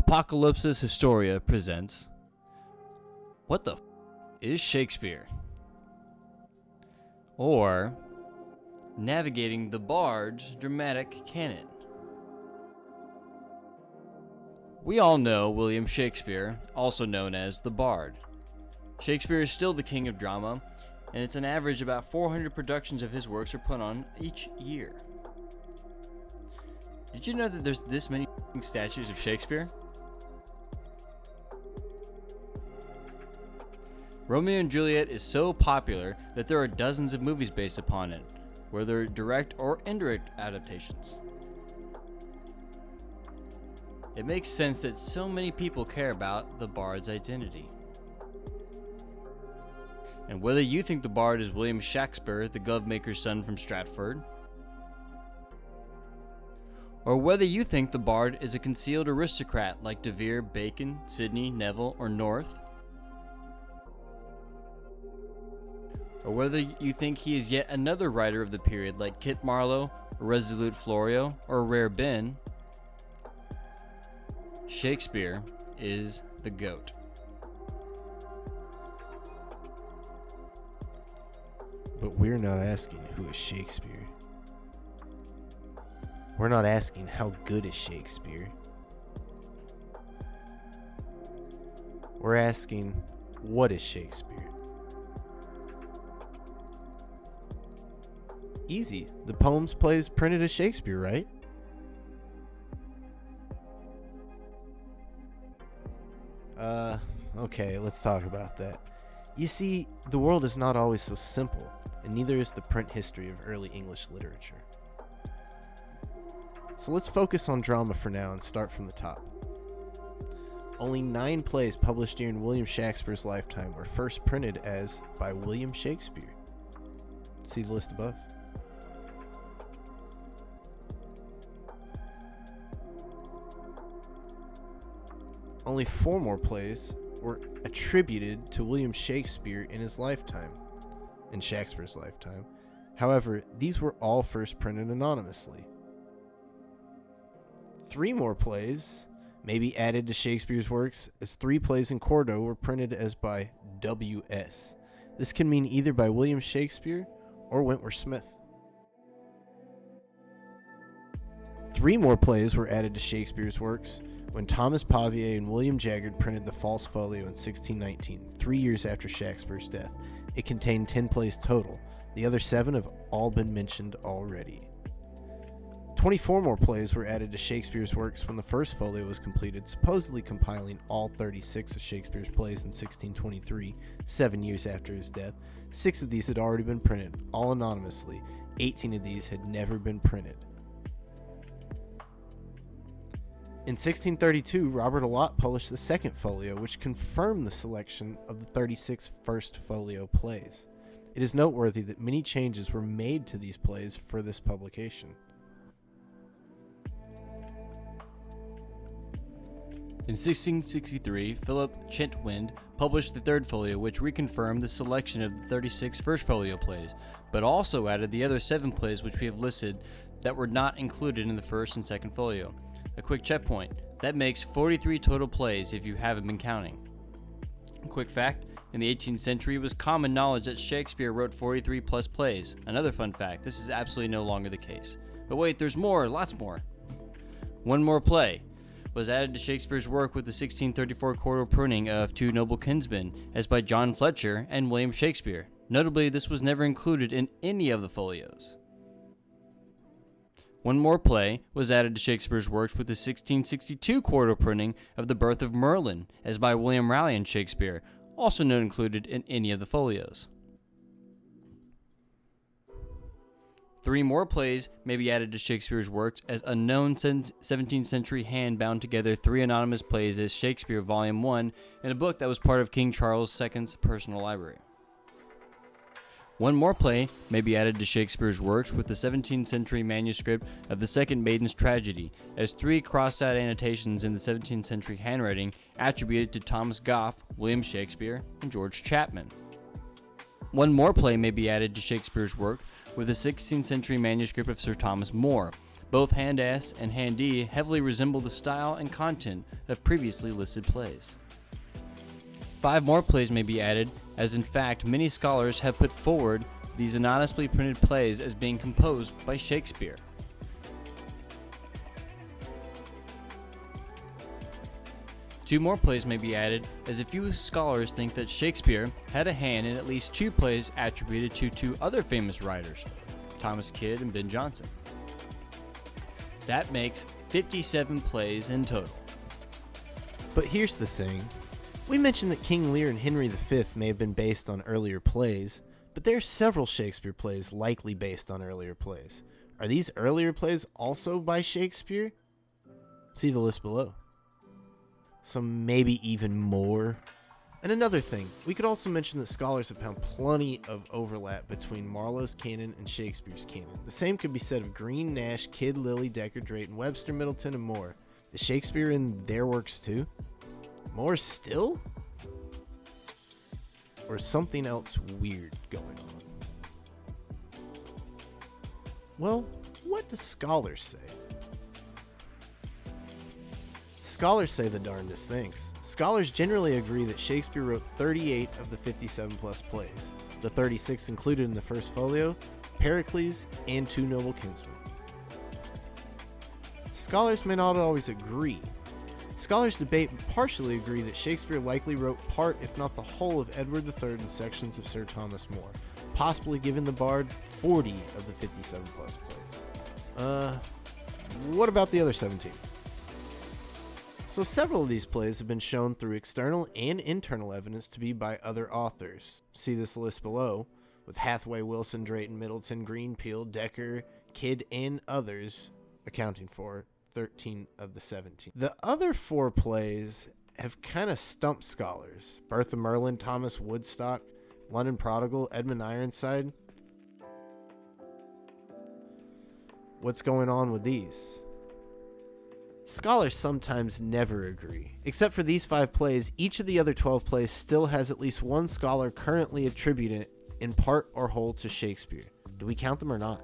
Apocalypsis Historia presents What the is Shakespeare? Or Navigating the Bard's Dramatic Canon. We all know William Shakespeare, also known as the Bard. Shakespeare is still the king of drama, and it's an average about 400 productions of his works are put on each year. Did you know that there's this many statues of Shakespeare? Romeo and Juliet is so popular that there are dozens of movies based upon it, whether direct or indirect adaptations. It makes sense that so many people care about the Bard's identity. And whether you think the Bard is William Shakespeare, the glovemaker's son from Stratford, or whether you think the Bard is a concealed aristocrat like De Vere, Bacon, Sidney, Neville, or North, or whether you think he is yet another writer of the period like Kit Marlowe, a resolute Florio, or a rare Ben, Shakespeare is the GOAT. But we're not asking who is Shakespeare. We're not asking how good is Shakespeare. We're asking, what is Shakespeare? Easy. The poems, plays printed as Shakespeare, right? Okay, let's talk about that. You see, the world is not always so simple, and neither is the print history of early English literature. So let's focus on drama for now and start from the top. Only 9 plays published during William Shakespeare's lifetime were first printed as by William Shakespeare. See the list above. Only 4 more plays were attributed to William Shakespeare in his lifetime, in Shakespeare's lifetime. However, these were all first printed anonymously. 3 more plays may be added to Shakespeare's works, as 3 plays in quarto were printed as by W.S. This can mean either by William Shakespeare or Wentworth Smith. 3 more plays were added to Shakespeare's works when Thomas Pavier and William Jaggard printed the False Folio in 1619, 3 years after Shakespeare's death. It contained 10 plays total. The other 7 have all been mentioned already. 24 more plays were added to Shakespeare's works when the first folio was completed, supposedly compiling all 36 of Shakespeare's plays in 1623, 7 years after his death. 6 of these had already been printed, all anonymously. 18 of these had never been printed. In 1632, Robert Allott published the second folio, which confirmed the selection of the 36 first folio plays. It is noteworthy that many changes were made to these plays for this publication. In 1663, Philip Chetwynd published the third folio, which reconfirmed the selection of the 36 first folio plays, but also added the other 7 plays which we have listed that were not included in the first and second folio. A quick checkpoint, that makes 43 total plays if you haven't been counting. A quick fact, in the 18th century it was common knowledge that Shakespeare wrote 43 plus plays. Another fun fact, this is absolutely no longer the case. But wait, there's more, lots more. One more play was added to Shakespeare's work with the 1634 quarto printing of Two Noble Kinsmen, as by John Fletcher and William Shakespeare. Notably, this was never included in any of the folios. One more play was added to Shakespeare's works with the 1662 quarto printing of The Birth of Merlin, as by William Raleigh and Shakespeare, also not included in any of the folios. 3 more plays may be added to Shakespeare's works as unknown 17th century hand bound together 3 anonymous plays as Shakespeare Volume 1 in a book that was part of King Charles II's personal library. 1 more play may be added to Shakespeare's works with the 17th century manuscript of the Second Maiden's Tragedy, as 3 crossed-out annotations in the 17th century handwriting attributed to Thomas Gough, William Shakespeare, and George Chapman. 1 more play may be added to Shakespeare's work with the 16th century manuscript of Sir Thomas More, Both Hand S and Hand D heavily resemble the style and content of previously listed plays. 5 more plays may be added, as in fact many scholars have put forward these anonymously printed plays as being composed by Shakespeare. Two more plays may be added, as a few scholars think that Shakespeare had a hand in at least 2 plays attributed to 2 other famous writers, Thomas Kyd and Ben Jonson. That makes 57 plays in total. But here's the thing. We mentioned that King Lear and Henry V may have been based on earlier plays, but there are several Shakespeare plays likely based on earlier plays. Are these earlier plays also by Shakespeare? See the list below. So maybe even more. And another thing, we could also mention that scholars have found plenty of overlap between Marlowe's canon and Shakespeare's canon. The same could be said of Greene, Nash, Kyd, Lilly, Dekker, Drayton, Webster, Middleton, and more. Is Shakespeare in their works too? More still? Or is something else weird going on? Well, what do scholars say? Scholars say the darndest things. Scholars generally agree that Shakespeare wrote 38 of the 57 plus plays, the 36 included in the first folio, Pericles, and 2 Noble Kinsmen. Scholars may not always agree. Scholars debate but partially agree that Shakespeare likely wrote part, if not the whole, of Edward III and sections of Sir Thomas More, possibly giving the bard 40 of the 57 plus plays. What about the other 17? So several of these plays have been shown through external and internal evidence to be by other authors. See this list below, with Hathaway, Wilson, Drayton, Middleton, Greene, Peele, Dekker, Kyd, and others accounting for 13 of the 17. The other 4 plays have kind of stumped scholars. Bertha Merlin, Thomas Woodstock, London Prodigal, Edmund Ironside. What's going on with these? Scholars sometimes never agree. Except for these 5 plays, each of the other 12 plays still has at least one scholar currently attributing it in part or whole to Shakespeare. Do we count them or not?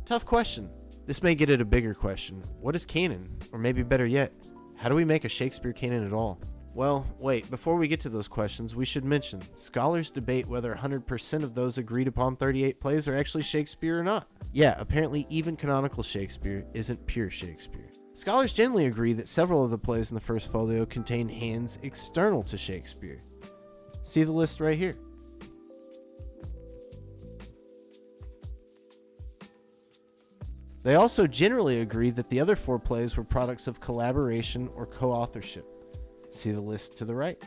Tough question. This may get at a bigger question. What is canon? Or maybe better yet, how do we make a Shakespeare canon at all? Well, wait, before we get to those questions, we should mention, scholars debate whether 100% of those agreed upon 38 plays are actually Shakespeare or not. Yeah, apparently even canonical Shakespeare isn't pure Shakespeare. Scholars generally agree that several of the plays in the first folio contain hands external to Shakespeare. See the list right here. They also generally agree that the other 4 plays were products of collaboration or co-authorship. See the list to the right.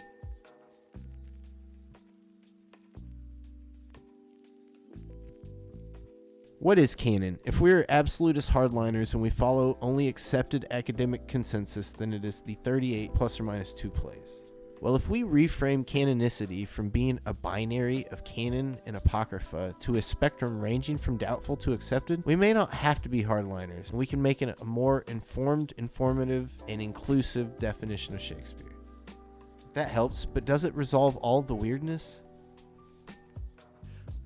What is canon? If we are absolutist hardliners and we follow only accepted academic consensus, then it is the 38 plus or minus 2 plays. Well, if we reframe canonicity from being a binary of canon and apocrypha to a spectrum ranging from doubtful to accepted, we may not have to be hardliners, and we can make it a more informed, informative, and inclusive definition of Shakespeare. That helps, but does it resolve all the weirdness?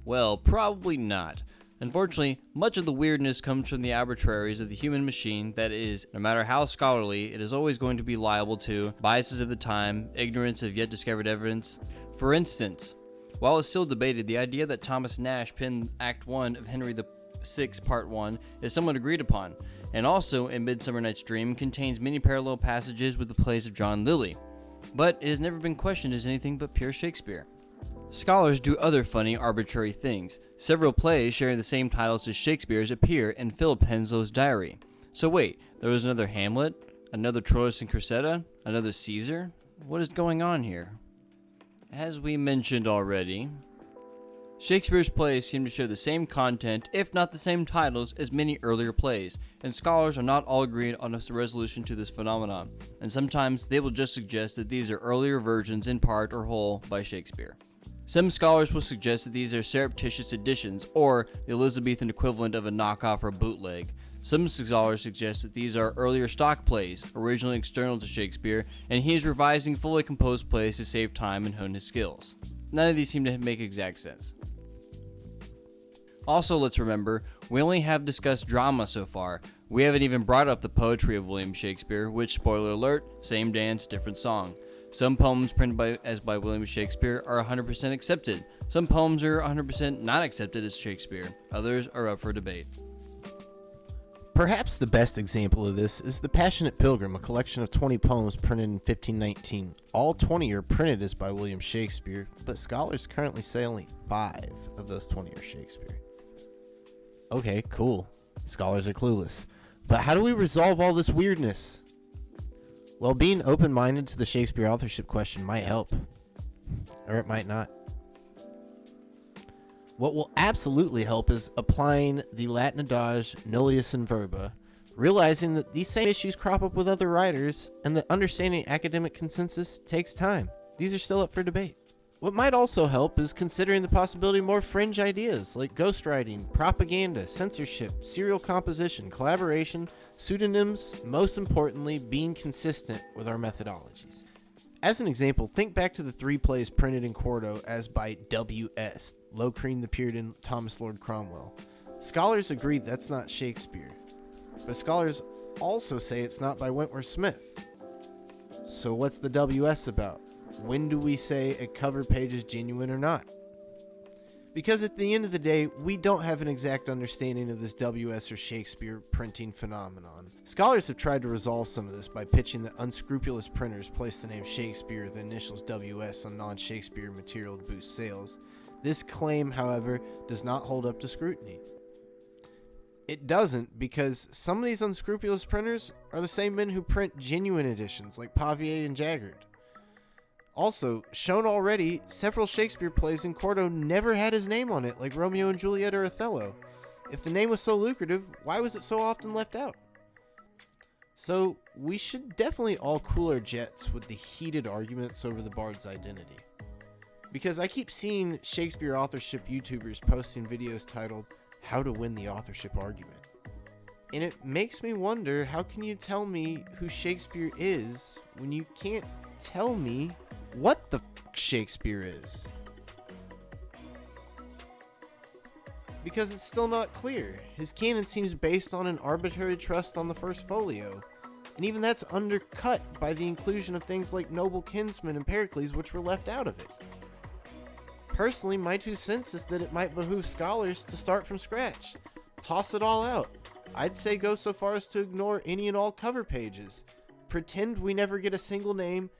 Well, probably not. Unfortunately, much of the weirdness comes from the arbitraries of the human machine that is, no matter how scholarly, it is always going to be liable to biases of the time, ignorance of yet discovered evidence. For instance, while it's still debated, the idea that Thomas Nash penned Act 1 of Henry VI Part 1 is somewhat agreed upon, and also in Midsummer Night's Dream contains many parallel passages with the plays of John Lilly, but it has never been questioned as anything but pure Shakespeare. Scholars do other funny, arbitrary things. Several plays sharing the same titles as Shakespeare's appear in Philip Henslow's diary. So wait, there was another Hamlet, another Troilus and Cressida, another Caesar? What is going on here? As we mentioned already, Shakespeare's plays seem to share the same content, if not the same titles, as many earlier plays, and scholars are not all agreed on a resolution to this phenomenon, and sometimes they will just suggest that these are earlier versions in part or whole by Shakespeare. Some scholars will suggest that these are surreptitious editions, or the Elizabethan equivalent of a knockoff or bootleg. Some scholars suggest that these are earlier stock plays, originally external to Shakespeare, and he is revising fully composed plays to save time and hone his skills. None of these seem to make exact sense. Also, let's remember, we only have discussed drama so far. We haven't even brought up the poetry of William Shakespeare, which, spoiler alert, same dance, different song. Some poems printed by William Shakespeare are 100% accepted. Some poems are 100% not accepted as Shakespeare. Others are up for debate. Perhaps the best example of this is The Passionate Pilgrim, a collection of 20 poems printed in 1519. All 20 are printed as by William Shakespeare, but scholars currently say only 5 of those 20 are Shakespeare. Okay, cool. Scholars are clueless. But how do we resolve all this weirdness? Well, being open-minded to the Shakespeare authorship question might help. Or it might not. What will absolutely help is applying the Latin adage nullius in verba, realizing that these same issues crop up with other writers, and that understanding academic consensus takes time. These are still up for debate. What might also help is considering the possibility of more fringe ideas like ghostwriting, propaganda, censorship, serial composition, collaboration, pseudonyms, most importantly, being consistent with our methodologies. As an example, think back to the 3 plays printed in quarto as by W.S., Locrine the Puritan, Thomas Lord Cromwell. Scholars agree that's not Shakespeare, but scholars also say it's not by Wentworth Smith. So what's the W.S. about? When do we say a cover page is genuine or not? Because at the end of the day, we don't have an exact understanding of this W.S. or Shakespeare printing phenomenon. Scholars have tried to resolve some of this by pitching that unscrupulous printers place the name Shakespeare or the initials W.S. on non-Shakespeare material to boost sales. This claim, however, does not hold up to scrutiny. It doesn't, because some of these unscrupulous printers are the same men who print genuine editions like Pavier and Jaggard. Also, shown already, several Shakespeare plays in quarto never had his name on it, like Romeo and Juliet or Othello. If the name was so lucrative, why was it so often left out? So, we should definitely all cool our jets with the heated arguments over the bard's identity. Because I keep seeing Shakespeare authorship YouTubers posting videos titled, "How to Win the Authorship Argument." And it makes me wonder, how can you tell me who Shakespeare is when you can't tell me what the f*** Shakespeare is? Because it's still not clear. His canon seems based on an arbitrary trust on the first folio, and even that's undercut by the inclusion of things like noble kinsmen and Pericles, which were left out of it. Personally, my 2 cents is that it might behoove scholars to start from scratch. Toss it all out. I'd say go so far as to ignore any and all cover pages. Pretend we never get a single name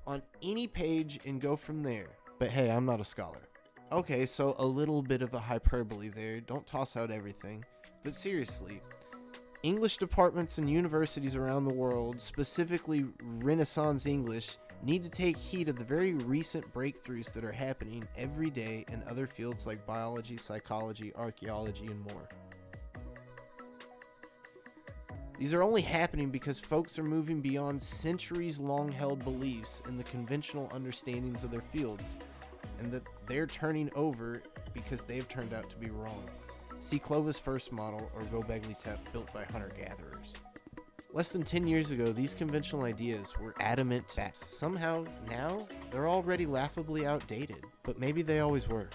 on any page and go from there. But hey, I'm not a scholar. Okay, so a little bit of a hyperbole there. Don't toss out everything. But seriously, English departments and universities around the world, specifically Renaissance English, need to take heed of the very recent breakthroughs that are happening every day in other fields like biology, psychology, archaeology, and more. These are only happening because folks are moving beyond centuries-long held beliefs in the conventional understandings of their fields, and that they're turning over because they've turned out to be wrong. See Clovis' first model or Göbekli Tepe built by hunter-gatherers. Less than 10 years ago, these conventional ideas were adamant facts. Somehow, now, they're already laughably outdated, but maybe they always were.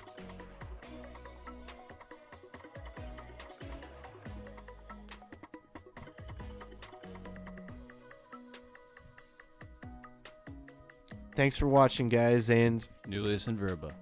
Thanks for watching, guys, and Nullius in verba.